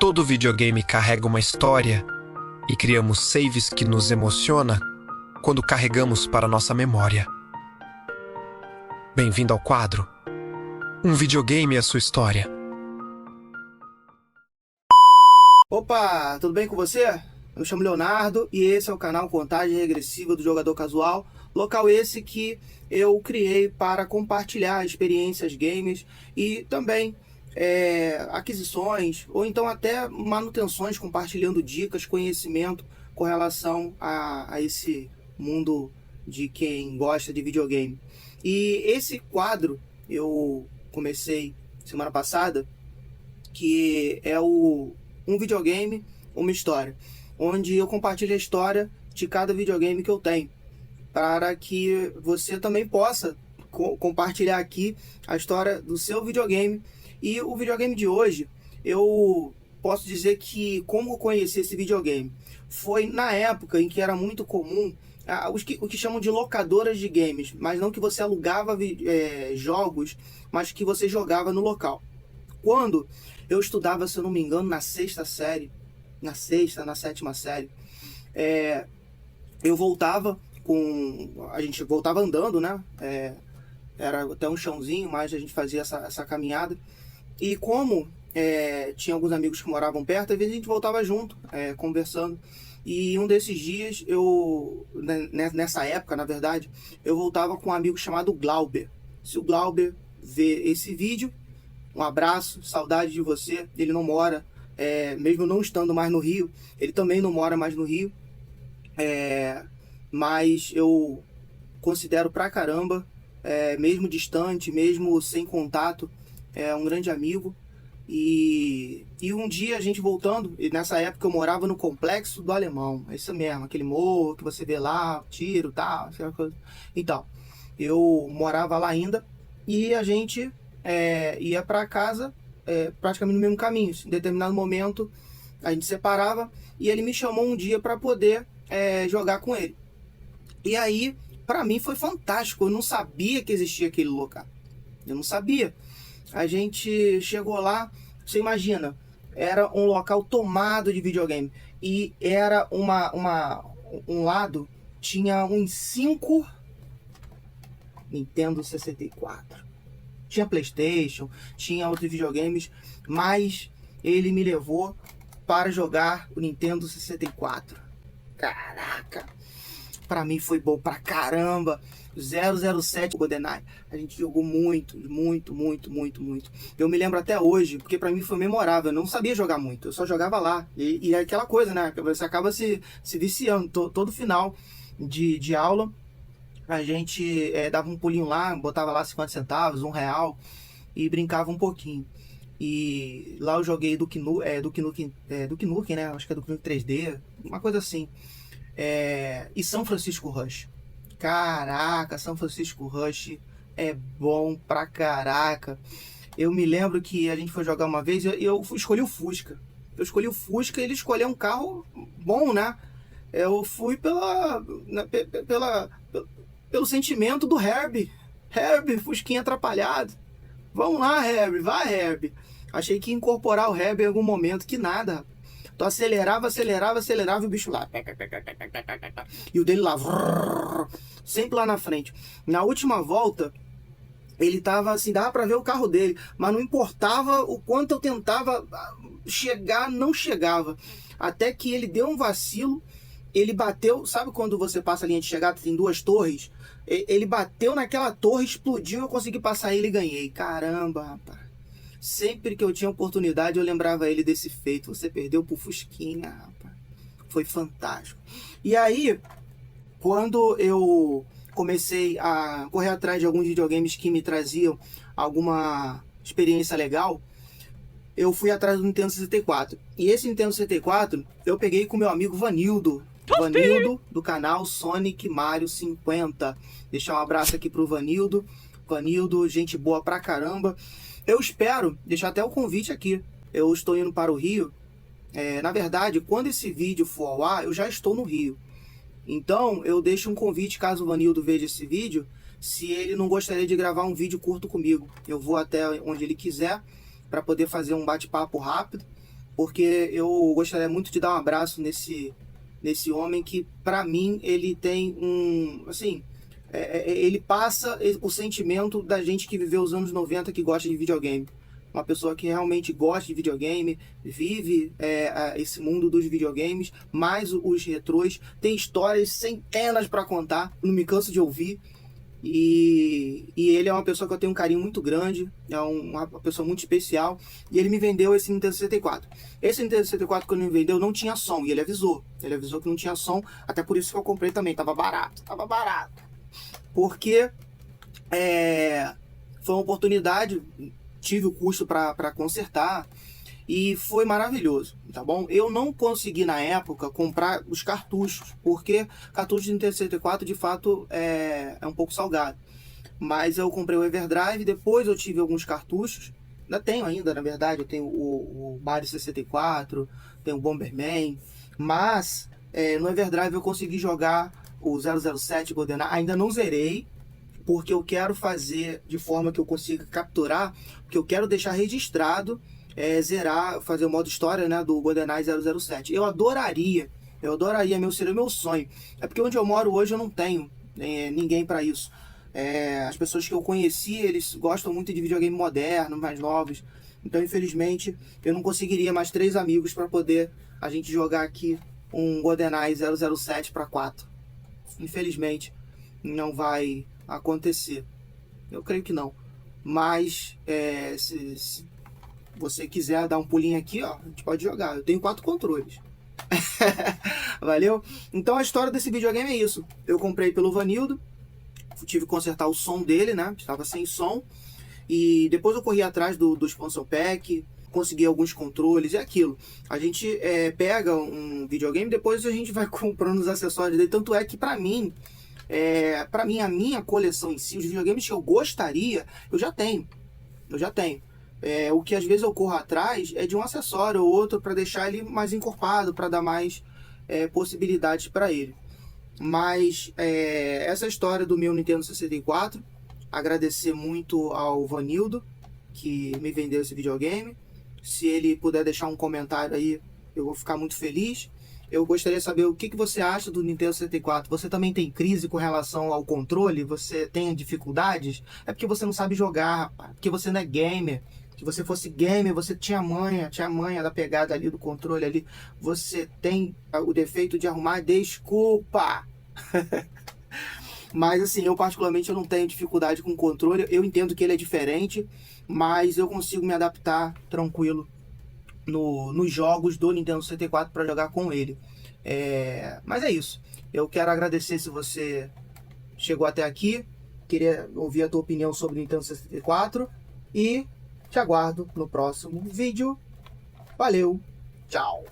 Todo videogame carrega uma história e criamos saves que nos emociona quando carregamos para nossa memória. Bem-vindo ao quadro Um videogame e a sua história. Opa, tudo bem com você? Eu me chamo Leonardo e esse é o canal Contagem Regressiva do Jogador Casual, local esse que eu criei para compartilhar experiências games e também aquisições ou então até manutenções, compartilhando dicas, conhecimento com relação a esse mundo de quem gosta de videogame. E esse quadro eu comecei semana passada, que é um videogame, uma história, onde eu compartilho a história de cada videogame que eu tenho, para que você também possa compartilhar aqui a história do seu videogame. E o videogame de hoje, eu posso dizer que como eu conheci esse videogame foi na época em que era muito comum o que chamam de locadoras de games, mas não que você alugava jogos, mas que você jogava no local. Quando eu estudava, se eu não me engano, na sexta série, na sétima série, eu voltava a gente voltava andando, né? Era até um chãozinho, mas a gente fazia essa caminhada. E como tinha alguns amigos que moravam perto, às vezes a gente voltava junto, conversando. E um desses dias, nessa época, na verdade, eu voltava com um amigo chamado Glauber. Se o Glauber ver esse vídeo, um abraço, saudade de você. Ele não mora, mesmo não estando mais no Rio, ele também não mora mais no Rio. Mas eu considero pra caramba, mesmo distante, mesmo sem contato, um grande amigo. E um dia a gente voltando, e nessa época eu morava no Complexo do Alemão, é isso mesmo, aquele morro que você vê lá, tiro, tal, aquela coisa. Então, eu morava lá ainda e a gente ia para casa praticamente no mesmo caminho. Em determinado momento a gente separava e ele me chamou um dia para poder jogar com ele. E aí, para mim foi fantástico, eu não sabia que existia aquele local, eu não sabia. A gente chegou lá, você imagina, era um local tomado de videogame. E era um lado, tinha uns 5 Nintendo 64. Tinha PlayStation, tinha outros videogames, mas ele me levou para jogar o Nintendo 64. Caraca! Pra mim foi bom pra caramba. 007 GoldenEye. A gente jogou muito. Eu me lembro até hoje, porque pra mim foi memorável. Eu não sabia jogar muito, eu só jogava lá. E é aquela coisa, né? Você acaba se viciando. Todo final de aula, a gente dava um pulinho lá, botava lá 50 centavos, R$1 e brincava um pouquinho. E lá eu joguei Duke Nukem, né? Acho que é Duke Nukem 3D, uma coisa assim. E São Francisco Rush. Caraca, São Francisco Rush é bom pra caraca. Eu me lembro que a gente foi jogar uma vez e eu escolhi o Fusca. Eu escolhi o Fusca e ele escolheu um carro bom, né? Eu fui pelo sentimento do Herbie. Herbie, Fusquinha atrapalhado. Vamos lá, Herbie, vai, Herbie. Achei que ia incorporar o Herbie em algum momento, que nada. Tu acelerava e o bicho lá. E o dele lá, sempre lá na frente. Na última volta, ele tava assim, dava pra ver o carro dele, mas não importava o quanto eu tentava chegar, não chegava. Até que ele deu um vacilo, ele bateu, sabe quando você passa a linha de chegada, tem 2 torres? Ele bateu naquela torre, explodiu, eu consegui passar ele e ganhei. Caramba, rapaz. Sempre que eu tinha oportunidade, eu lembrava ele desse feito. Você perdeu pro Fusquinha, rapaz. Foi fantástico. E aí, quando eu comecei a correr atrás de alguns videogames que me traziam alguma experiência legal, eu fui atrás do Nintendo 64. E esse Nintendo 64, eu peguei com meu amigo Vanildo. Vanildo, do canal Sonic Mario 50. Deixar um abraço aqui pro Vanildo. Vanildo, gente boa pra caramba. Eu espero deixar até o convite aqui. Eu estou indo para o Rio. Na verdade, quando esse vídeo for ao ar, eu já estou no Rio. Então, eu deixo um convite caso o Vanildo veja esse vídeo, se ele não gostaria de gravar um vídeo curto comigo. Eu vou até onde ele quiser para poder fazer um bate-papo rápido porque eu gostaria muito de dar um abraço nesse homem que, pra mim, ele tem ele passa o sentimento da gente que viveu os anos 90, que gosta de videogame. Uma pessoa que realmente gosta de videogame, vive esse mundo dos videogames, mais os retrôs, tem histórias centenas para contar, não me canso de ouvir. E ele é uma pessoa que eu tenho um carinho muito grande, é uma pessoa muito especial, e ele me vendeu esse Nintendo 64. Esse Nintendo 64 que ele me vendeu não tinha som, e ele avisou que não tinha som, até por isso que eu comprei também, tava barato, porque foi uma oportunidade, tive o custo para consertar, e foi maravilhoso, tá bom? Eu não consegui na época comprar os cartuchos, porque cartucho de Nintendo 64 de fato é um pouco salgado. Mas eu comprei o Everdrive, depois eu tive alguns cartuchos, ainda tenho ainda, na verdade, eu tenho o Mario 64, tenho o Bomberman, mas no Everdrive eu consegui jogar o 007 GoldenEye, ainda não zerei, porque eu quero fazer de forma que eu consiga capturar, porque eu quero deixar registrado, zerar, fazer o modo história, né, do GoldenEye 007. Eu adoraria, seria meu sonho. É porque onde eu moro hoje eu não tenho ninguém para isso. As pessoas que eu conheci, eles gostam muito de videogame moderno, mais novos. Então, infelizmente, eu não conseguiria mais 3 amigos para poder a gente jogar aqui um GoldenEye 007 para 4. Infelizmente, não vai acontecer. Eu creio que não. Mas, se você quiser dar um pulinho aqui, ó, a gente pode jogar. Eu tenho 4 controles. Valeu? Então a história desse videogame é isso. Eu comprei pelo Vanildo, tive que consertar o som dele, né? Estava sem som. E depois eu corri atrás do expansion pack, consegui alguns controles e aquilo. A gente pega um videogame, depois a gente vai comprando os acessórios dele. Tanto é que pra mim, a minha coleção em si, os videogames que eu gostaria, eu já tenho. O que às vezes eu corro atrás é de um acessório ou outro para deixar ele mais encorpado, para dar mais possibilidades para ele. Mas essa história do meu Nintendo 64, agradecer muito ao Vanildo, que me vendeu esse videogame. Se ele puder deixar um comentário aí, eu vou ficar muito feliz. Eu gostaria de saber o que você acha do Nintendo 64. Você também tem crise com relação ao controle? Você tem dificuldades? É porque você não sabe jogar, rapaz. Porque você não é gamer. Se você fosse gamer, você tinha manha da pegada ali do controle ali. Você tem o defeito de arrumar. Desculpa! Mas assim, eu particularmente eu não tenho dificuldade com o controle. Eu entendo que ele é diferente, mas eu consigo me adaptar tranquilo nos jogos do Nintendo 64 para jogar com ele. Mas é isso. Eu quero agradecer se você chegou até aqui. Queria ouvir a tua opinião sobre o Nintendo 64. E te aguardo no próximo vídeo. Valeu, tchau!